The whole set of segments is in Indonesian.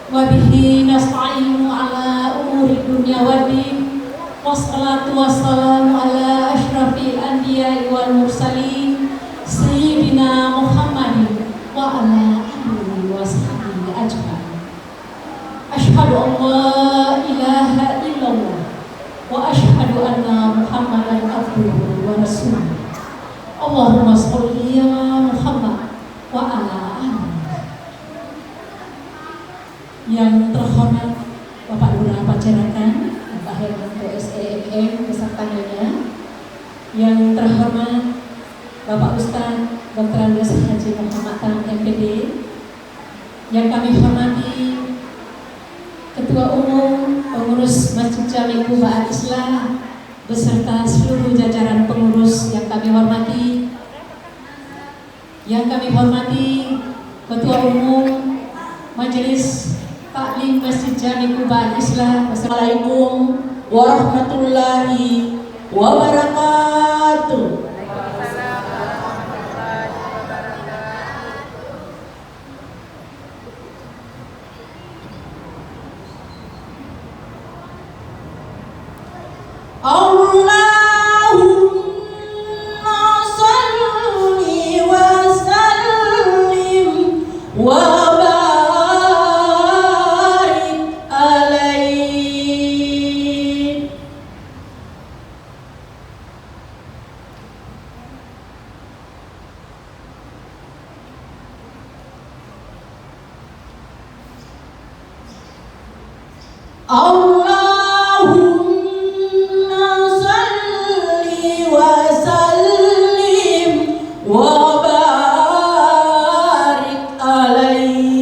Wabihi nasta'inu ala umuri dunya waddin. Wassalatu wassalamu ala ashrafil anbiya'i wal mursalin Sayyidina Muhammadin wa ala alihi wa sahbihi ajma'in. Asyhadu an la ilaha illallah wa asyhadu anna Muhammadan abduhu wa rasuluh. Allahumma sholli ala Muhammad wa ala alihi. Yang terhormat Bapak Lurah Panjarakan, Bapak Hermanto SEMM beserta nyonya. Yang terhormat Bapak Ustaz Dr. Andes Haji Muhammad Tam MPD. Yang kami hormati Ketua Umum Pengurus Masjid Jami Quba Al-Islah beserta seluruh jajaran pengurus yang kami hormati. Yang kami hormati Ketua Umum Majelis Taklim Masjid Jami Quba Al-Islah. Assalamualaikum warahmatullahi wabarakatuh. Allahumma shalli wa sallim wa Allahumma salli wa sallim wa barik alaihi.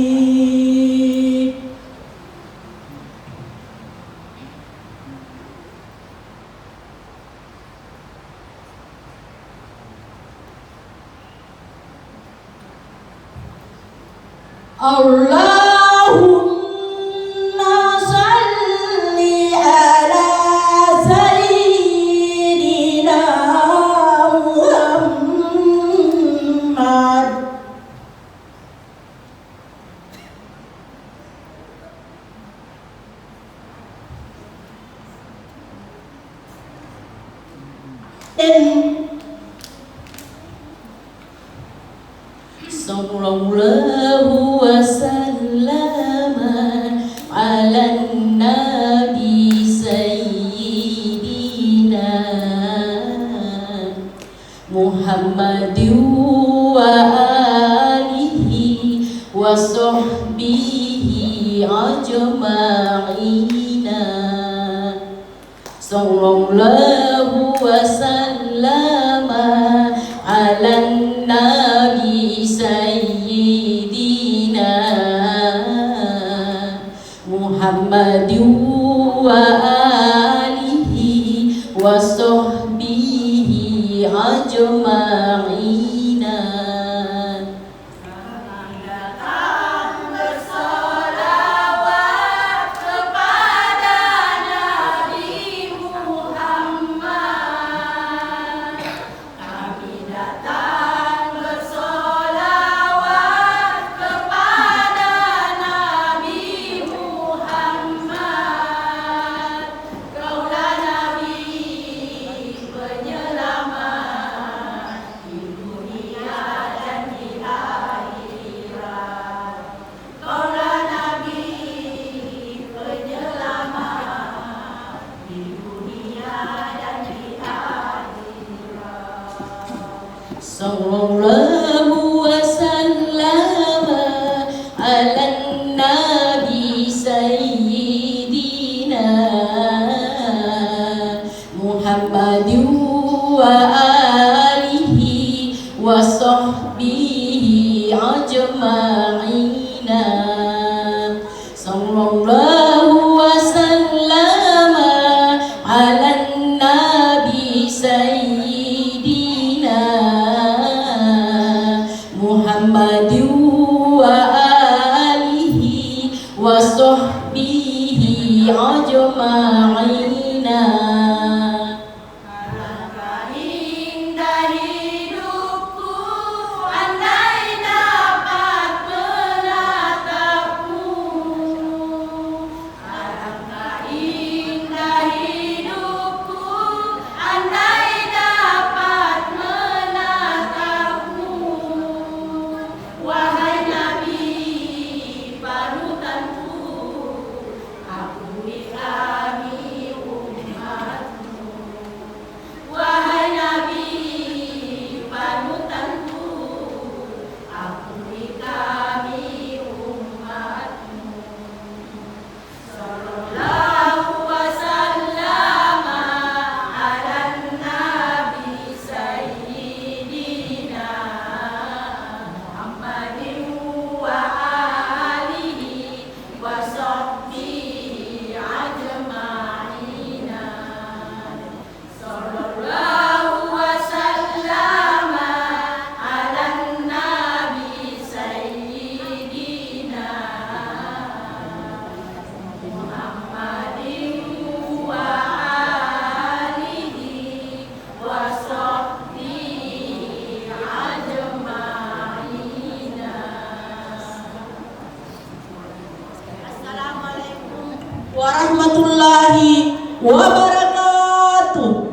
Allahumma salli ala Sayyidina Muhammad. Dan sallallahu wa sallama ala nabi sayyidina Muhammadin wa alihi wa sahbihi ajma'ina. Sallallahu wa sallama ala nabi sayyidina Muhammadin wa alihi wa sahbihi ajma'ina. Sallallahu wa sallama ala nabi sayyidina Muhammadin wa alihi wa sahbihi ajma'ina. Sallallahu wa sallama ala nabi sayyidina Muhammadin wa alihi wa sahbihi ajma'ina. Indah hidupku andai dapat menatapmu. warahmatullahi wabarakatuh.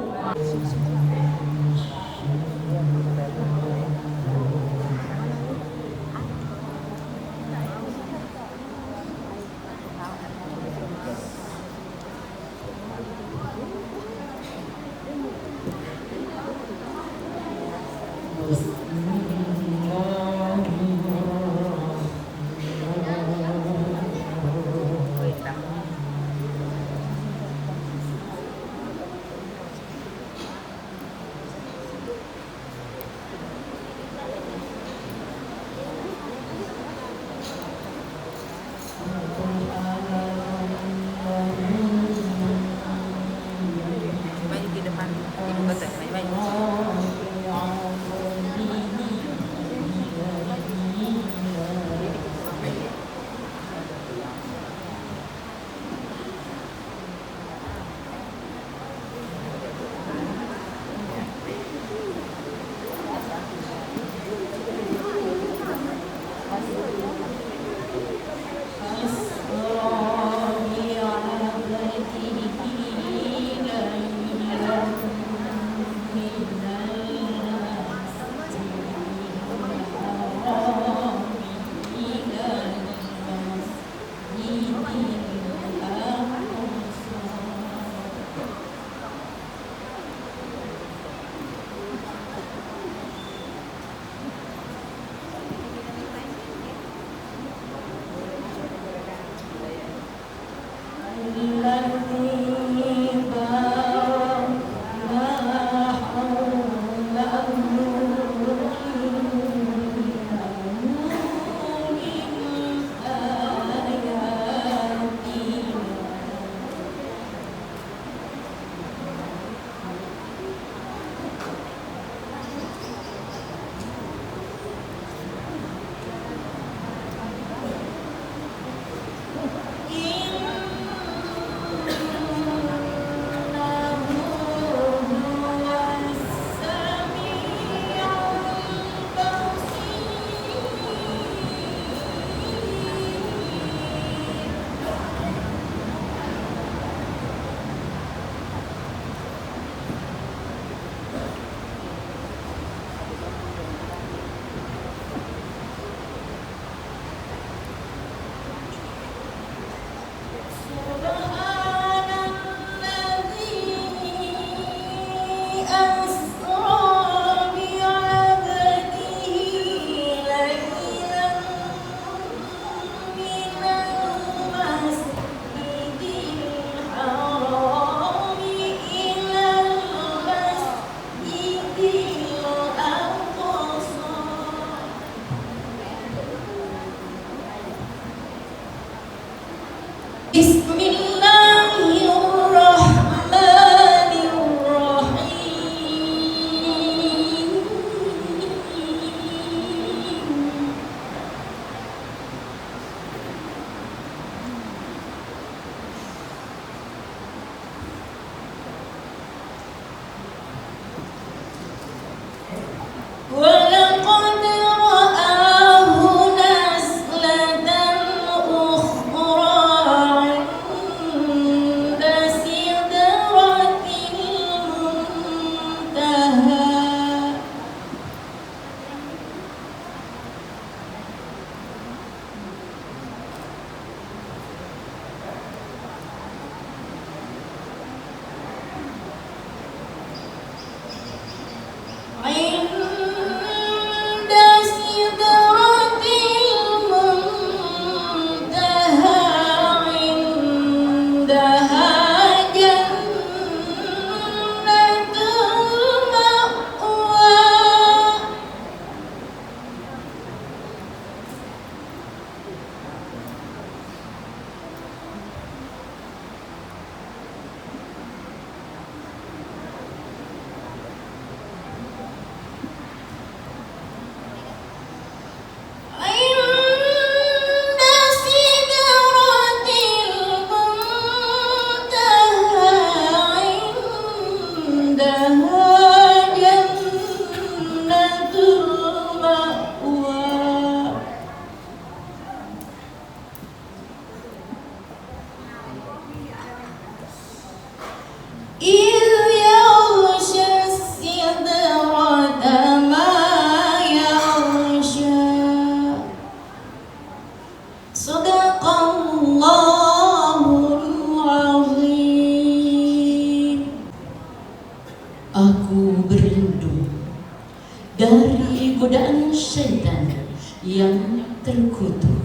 terkutuk.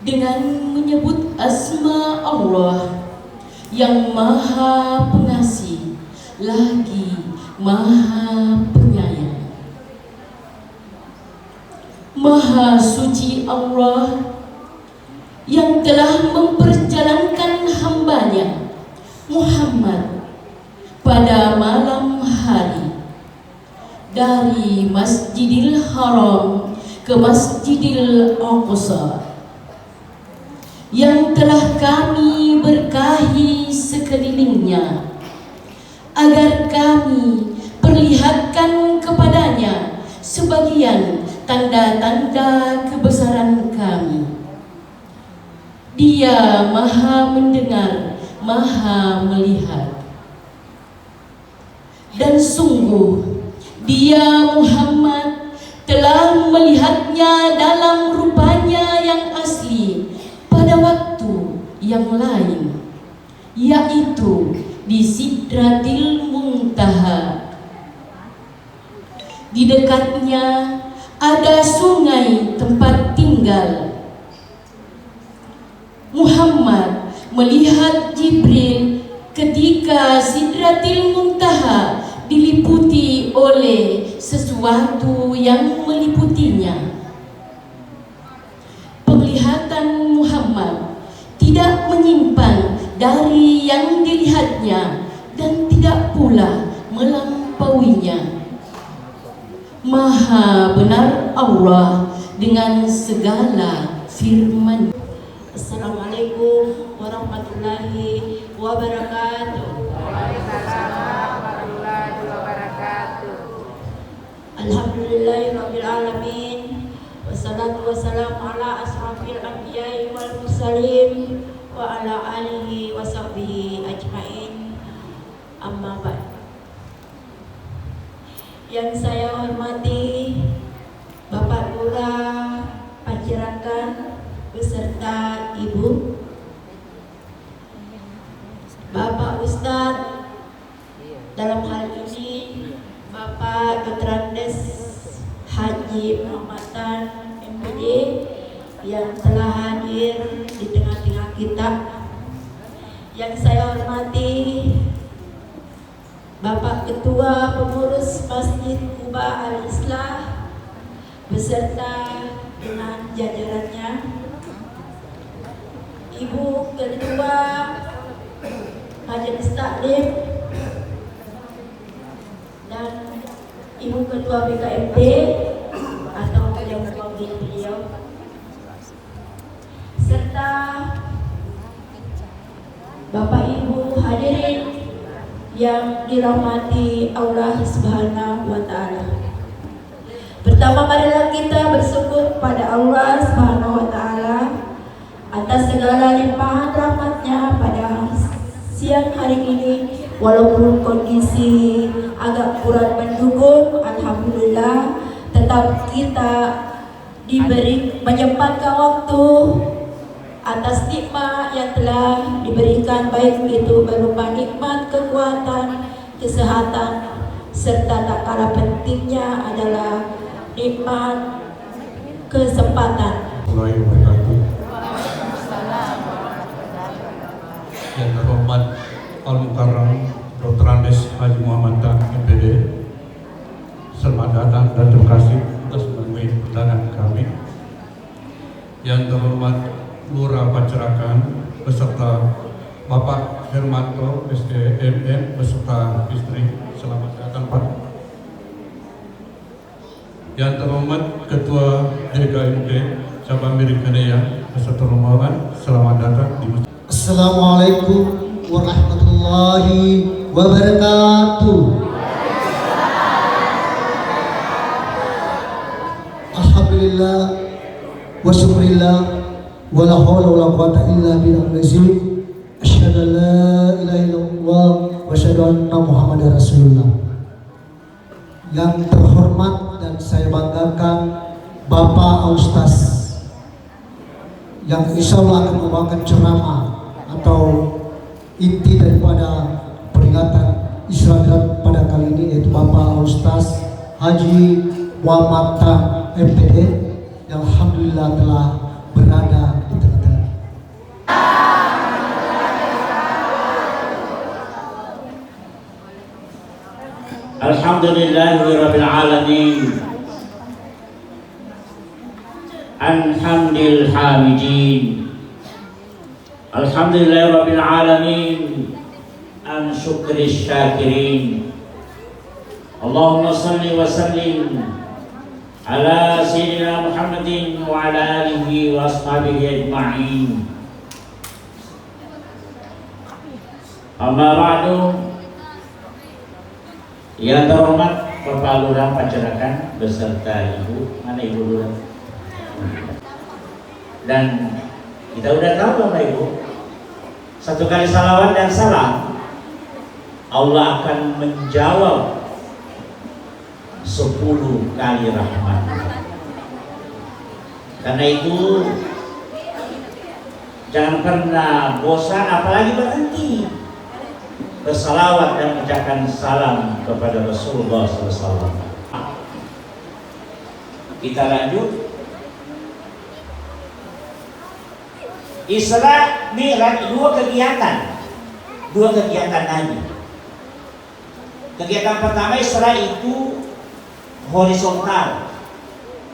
Dengan menyebut asma Allah yang Maha Pengasih lagi Maha Penyayang. Maha suci Allah yang telah memperjalankan hambanya Muhammad pada malam hari dari Masjidil Haram ke Masjidil Aqsa, yang telah kami berkahi sekelilingnya, agar kami perlihatkan kepadanya sebagian tanda-tanda kebesaran kami. Dia Maha mendengar, Maha melihat. Dan sungguh Dia Muhammad telah melihatnya dalam rupanya yang asli pada waktu yang lain, yaitu di Sidratil Muntaha. Di dekatnya ada sungai tempat tinggal. Muhammad melihat Jibril ketika Sidratil Muntaha diliputi oleh sesuatu yang meliputinya. Penglihatan Muhammad tidak menyimpang dari yang dilihatnya dan tidak pula melampauinya. Maha benar Allah dengan segala firman. Assalamualaikum warahmatullahi wabarakatuh. Waalaikumsalam warahmatullahi wabarakatuh. Alhamdulillahirabbil alamin. Wassalatu wassalamu ala asrafil anbiya'i wal mursalin wa ala alihi wa sahbihi ajmain. Amma ba'd. Yang saya hormati Bapak Lurah Pancirakan beserta Ibu, Bapak Ustadz, dalam hal ini Bapak Dr. Andes Haji Muhammad Tan MPD yang telah hadir di tengah-tengah kita. Yang saya hormati Bapak Ketua Pengurus Masjid Quba Al-Islah beserta dengan jajarannya, Ibu Ketua Majelis Taklim dan Ibu Ketua BKMP atau yang mewakili beliau, serta Bapak Ibu hadirin yang dirahmati Allah Subhanahu wa Ta'ala. Pertama, marilah kita bersyukur pada Allah Subhanahu wa Ta'ala atas segala limpahan rahmatnya pada siang hari ini. Walaupun kondisi agak kurang mendukung, alhamdulillah tetap kita diberi menyempatkan waktu atas nikmat yang telah diberikan, baik itu berupa nikmat kekuatan, kesehatan, serta tak kalah pentingnya adalah nikmat kesempatan. Yang terhormat Al-Mukarram Dr. Andes Haji Muhammad Tan MPD, selamat datang dan terima kasih atas memenuhi undangan kami. Yang terhormat Lurah Pancirakan beserta Bapak Hermanto SDMM beserta istri, selamat datang Pak. Yang terhormat Ketua DKMD Cabang Mirikaneya beserta rombongan, selamat datang di masjid. Assalamualaikum warahmatullahi wabarakatuh. Alhamdulillah wa syukurillah wa la hawla wa la quwata illa billahil azim. Asyhadu an la ilaha illallah wa asyhadu anna Muhammadar Rasulullah. Yang terhormat dan saya banggakan Bapak Ustaz yang insya Allah akan membawakan ceramah atau inti daripada peringatan Isra Mi'raj pada kali ini, yaitu Bapak Ustaz Haji Muhammad Tan MPD yang alhamdulillah telah berada di tengah-tengah. Alhamdulillahirabbil alamin. Alhamdulil hamidin. Alhamdulillahirabbil alamin. An syukris syakirin. Allahumma salli wa sallim ala sayyidina Muhammadin wa ala alihi wa ashabihi ajma'in. Amma ba'du. Yang terhormat Bapak Lurah Pacarakan beserta Ibu, mana Ibu Lurah? Dan kita udah tahu Bapak Ibu, satu kali salawat dan salam Allah akan menjawab 10 kali rahmat. Karena itu jangan pernah bosan, apalagi berhenti bersalawat dan mengucapkan salam kepada Rasulullah SAW. Kita lanjut. Isra Mi'raj, dua kegiatan Nabi. Kegiatan pertama Isra itu horizontal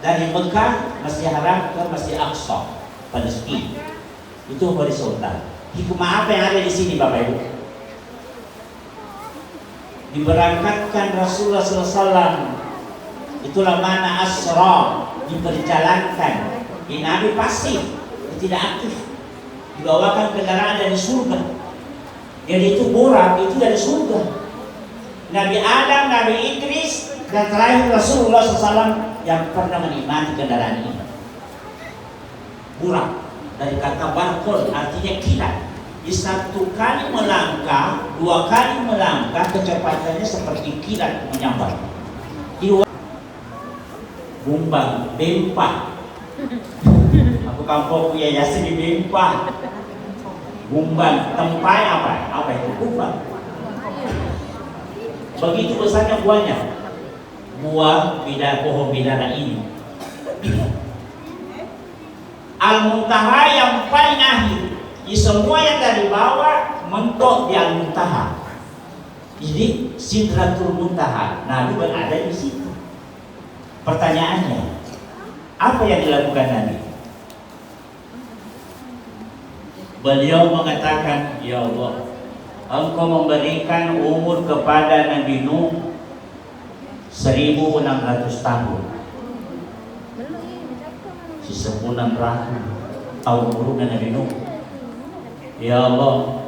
dari Mekah, Masjid Haram ke Masjid Aqsa, Palestina. Itu horizontal. Hikmah apa yang ada di sini Bapak Ibu? Diberangkatkan Rasulullah SAW, itulah mana asra, diperjalankan. Di Nabi pasif, tidak aktif, dibawakan kendaraan dari surga. Jadi itu borak, itu dari surga. Nabi Adam, Nabi Idris, dan terakhir Rasulullah SAW yang pernah menikmati kendaraan ini. Borak dari kata barkol, artinya kilat. Di satu kali melangkah, dua kali melangkah, kecepatannya seperti kilat menyambar. Bumbang, bempah. Aku kampung punya Yasin di bempah. Bumbang, tempai apa? Apa itu bumbang? Begitu besarnya buahnya. Buah pohon bidara ini. Al-Muntaha yang paling akhir. Di semua yang dari bawah mentok di Al-Muntaha. Jadi Sidratul Muntaha, Nabi berada di situ. Pertanyaannya, apa yang dilakukan Nabi? Beliau mengatakan, ya Allah, Engkau memberikan umur kepada Nabi Nuh 1600 tahun. Sisa 600 tahun umurnya Nabi Nuh. Ya Allah,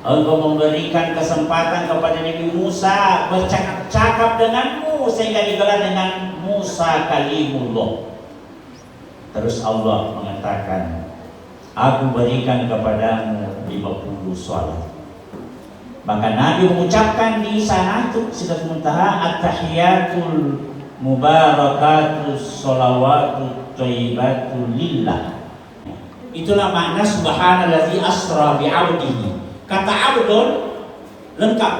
Engkau memberikan kesempatan kepada Nabi Musa bercakap-cakap denganmu sehingga digelar dengan Musa Kalimullah. Terus Allah mengatakan, Aku berikan kepadamu 50 salat. Maka Nabi mengucapkan di sana itu Sidratul Muntaha, at-tahiyatul mubarakatus sholawatut thayyibatul lillah. Itulah makna subhanallazi asra bi'abdihi. Kata abdun lengkap.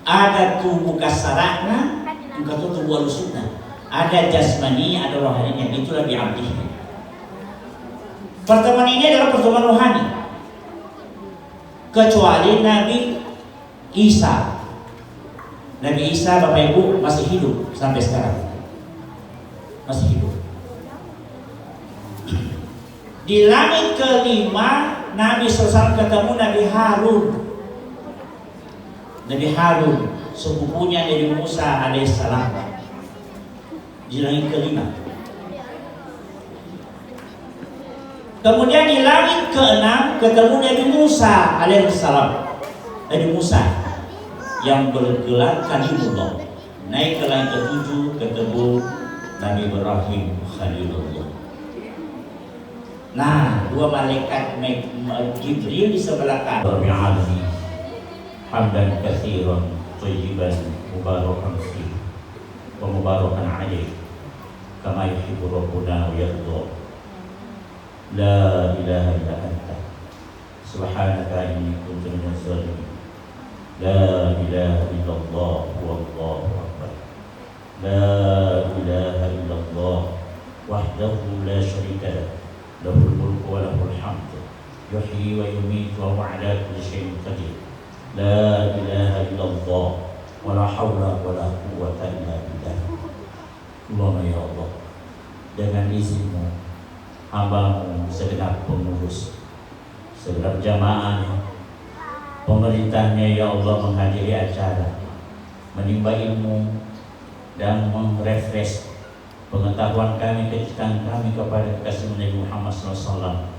Ada tubuh kasarana, engkau tubuh alusuna. Ada jasmani, ada rohaninya. Itulah bi'abdihi. Pertemuan ini adalah pertemuan rohani. Kecuali Nabi Isa. Nabi Isa Bapak Ibu masih hidup sampai sekarang. Masih hidup. Di langit kelima Nabi SAW ketemu Nabi Harun. Nabi Harun sepupunya Nabi Musa alaihissalam. Di langit kelima. Kemudian di langit keenam ketemu Nabi Musa alaihissalam. Nabi Musa yang bergelar Kalimullah. Naik ke langit ketujuh ketemu Nabi Ibrahim Khalilullah. Nah, dua malaikat Jibril di sebelah kanan. Rabbil hamdan katsiran thayyiban mubarakan fihi wa mubarakan alaihi kama yuhibbu rabbuna wa yarda. La ilaha illa anta subhanaka inni kuntu minaz zalimin. La ilaha illallah wallahu akbar. لا إله إلا الله وحده لا شريك له له الملك وله الحمد يحيي ويميت وهو على كل شيء قدير لا إله إلا الله ولا حول ولا قوة إلا بالله. Allahumma ya Allah, dengan izin-Mu hamba-Mu segenap pengurus, segenap jamaahnya, pemerintahnya ya Allah menghadiri acara, menimba ilmu dan merefresh pengetahuan kami, kecintaan kami kepada kekasih Nabi Muhammad SAW,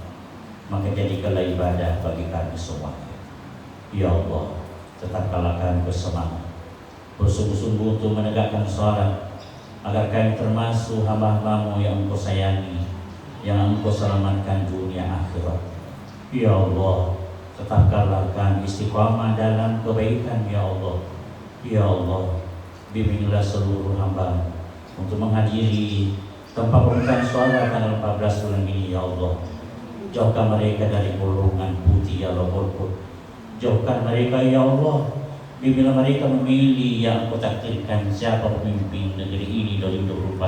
maka jadikanlah ibadah bagi kami semua. Ya Allah, tetapkanlah kami bersemangat, bersungguh-sungguh untuk menegakkan sholat, agar kami termasuk hamba-Hamba-Mu yang Engkau sayangi, yang Engkau selamatkan dunia akhirat. Ya Allah, tetapkanlah kami istiqamah dalam kebaikan ya Allah. Ya Allah, bimbinglah seluruh hamba untuk menghadiri tempat pembukaan sholat tanggal 14 bulan ini ya Allah. Jauhkan mereka dari golongan putih ya Allah. Jauhkan mereka ya Allah. Bimbinglah mereka memilih yang Engkau takdirkan siapa pemimpin negeri ini dari 2029.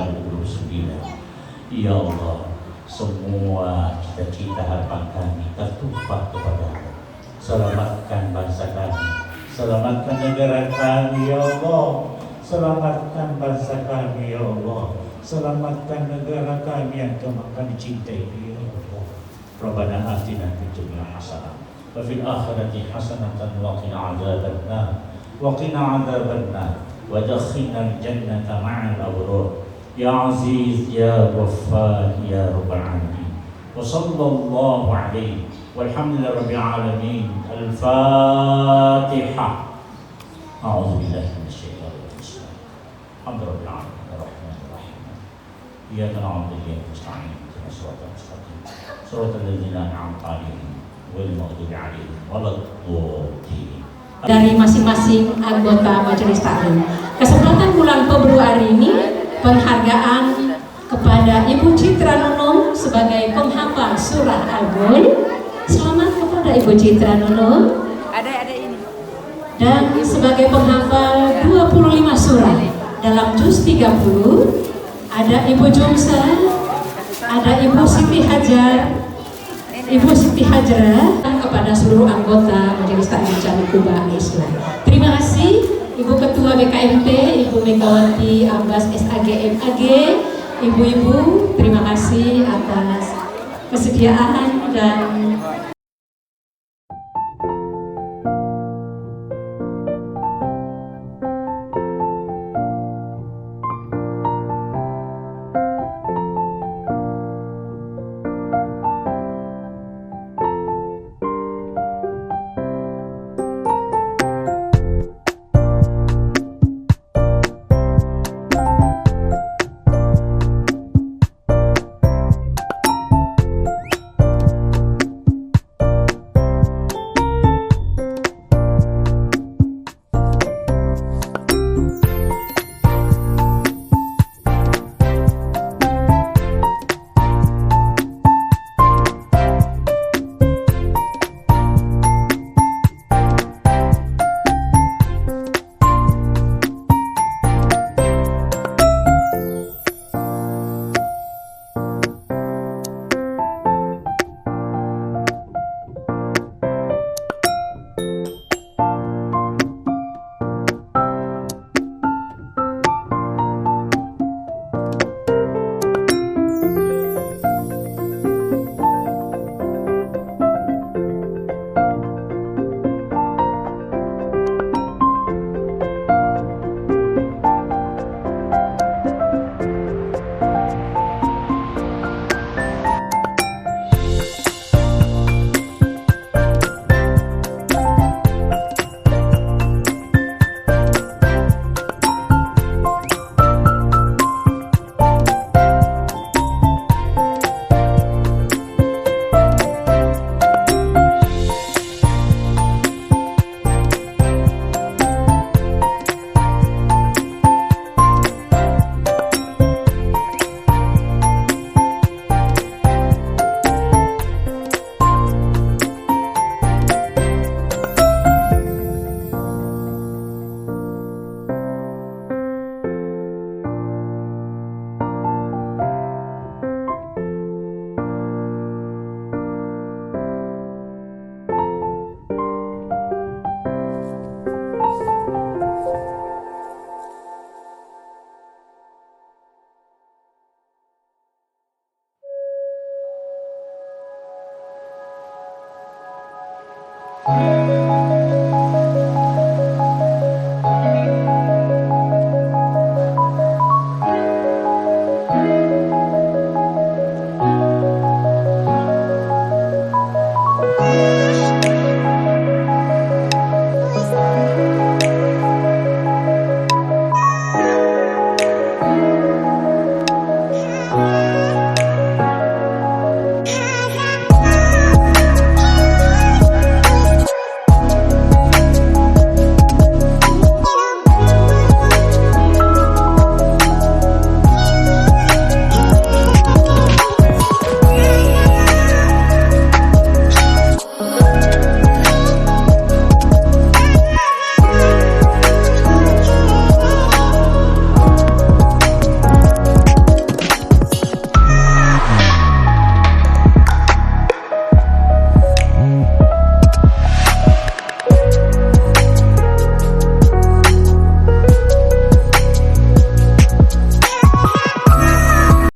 Ya Allah, semua cita-cita harapan kami tertumpah kepada-Mu. Selamatkan bangsa kami, selamatkan negara kami ya Allah. Selamatkan bangsa kami ya Allah. Selamatkan negara kami yang kami cintai ya Allah. Rabbana atina fid dunya hasanah wa fil akhirati hasanatan wa qina adzabannar wa qina adzabannar wa adkhilna al-jannata ma'al abrar ya aziz ya ghaffar ya rabbal alamin. Wa sallallahu alaihi walhamdulillahi rabbil alamin. Al-Fatihah. A'udzu billahi minasyaitonir rajim. Alhamdulillahirabbil alamin arrahmanir rahim. Iyyaka na'budu wa iyyaka nasta'in. Ihdinas siratal mustaqim. Shiratal ladzina an'amta 'alaihim ghairil maghdubi 'alaihim waladdallin. Dari masing-masing anggota Majelis Taklim. Kesempatan bulan Februari ini penghargaan kepada Ibu Citra Nunung sebagai penghafal surah Al-Mulk. Selamat kepada Ibu Citra Nunung. Ada ini. Dan sebagai penghafal 25 surah dalam juz 30 ada Ibu Jumsa, ada Ibu Siti Hajar, Ibu Siti Hajrah, dan kepada seluruh anggota Majelis Taklim Jami Kuba Islam. Terima kasih Ibu Ketua BKMT, Ibu Megawati Abbas SAG MAG, Ibu-ibu, terima kasih atas kesediaan dan Amin.